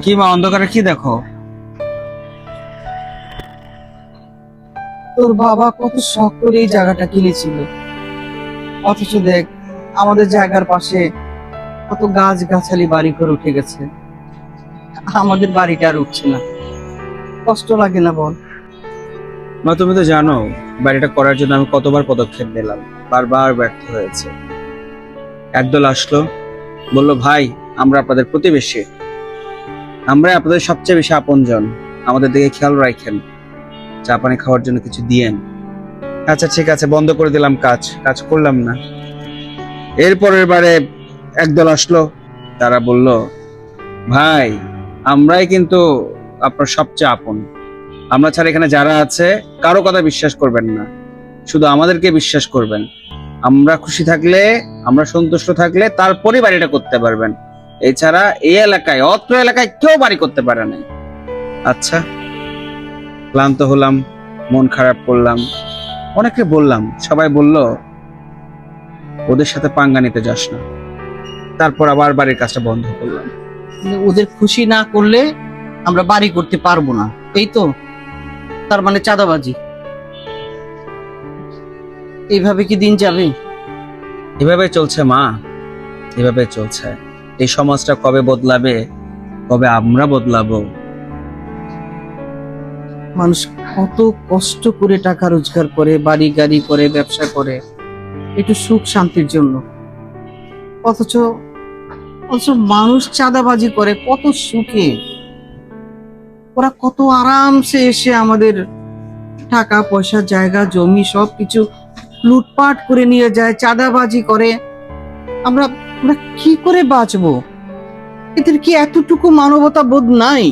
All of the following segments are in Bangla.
কি মা, অন্ধকারে কি দেখো? তোর বাবা কত শখ করে এই জায়গাটা কিনেছিল, অথচ দেখ আমাদের জায়গার পাশে কত গাছ গাছালি বাড়ি করে উঠে গেছে, আমাদের বাড়িটা আর উঠছে না। কষ্ট লাগে না বল? মা, তুমি তো জানো বাড়িটা করার জন্য আমি কতবার পদক্ষেপ নিলাম, বারবার ব্যর্থ হয়েছে। একদল আসলো, বললো ভাই আমরা আপনাদের প্রতিবেশী, আমরা আপনাদের সবচেয়ে বেশি আপনজন, আমাদের দিকে খেয়াল রাখেন, চা পানি খাওয়ার জন্য কিছু দিয়েন। আচ্ছা ঠিক আছে, বন্ধ করে দিলাম, কাজ করলাম না। এরপরের বারে একদল আসলো, তারা বলল ভাই আমরাই কিন্তু আপনার সবচেয়ে আপন, আমরা ছাড়া এখানে যারা আছে কারো কথা বিশ্বাস করবেন না, শুধু আমাদেরকে বিশ্বাস করবেন। আমরা খুশি থাকলে, আমরা সন্তুষ্ট থাকলে তারপরে বাড়িটা করতে পারবেন, এছাড়া এই এলাকায়, অত্র এলাকায় কেউ বাড়ি করতে পারে না। আচ্ছা, ক্লান্ত হলাম, মন খারাপ করলাম, অনেকে বললাম, সবাই বলল ওদের সাথে পাঙ্গা নিতে যাস না। তারপর আবার বাড়ির কাজটা বন্ধ করলাম। ওদের খুশি না করলে আমরা বাড়ি করতে পারবো না, এই তো? তার মানে চাঁদাবাজি। এইভাবে কি দিন যাবে? এভাবে চলছে মা, এভাবে চলছে। এই সমাজটা কবে বদলাবে, কবে আমরা বদলাবো? মানুষ কত কষ্ট করে টাকা রোজগার করে, বাড়ি গাড়ি করে, ব্যবসা করে, একটু সুখ শান্তির জন্য, অথচ অথচ মানুষ চাঁদাবাজি করে কত সুখে। ওরা কত আরামসে এসে আমাদের টাকা পয়সা, জায়গা জমি সবকিছু লুটপাট করে নিয়ে যায়, চাঁদাবাজি করে। আমরা আমরা কি করে বাঁচবো? এদের কি এতটুকু মানবতা বোধ নাই?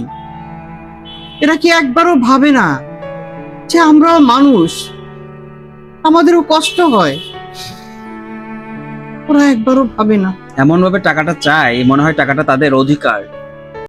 এরা কি একবারও ভাবে না যে আমরাও মানুষ, আমাদেরও কষ্ট হয়? ওরা একবারও ভাবে না। এমন ভাবে টাকাটা চায়, মনে হয় টাকাটা তাদের অধিকার।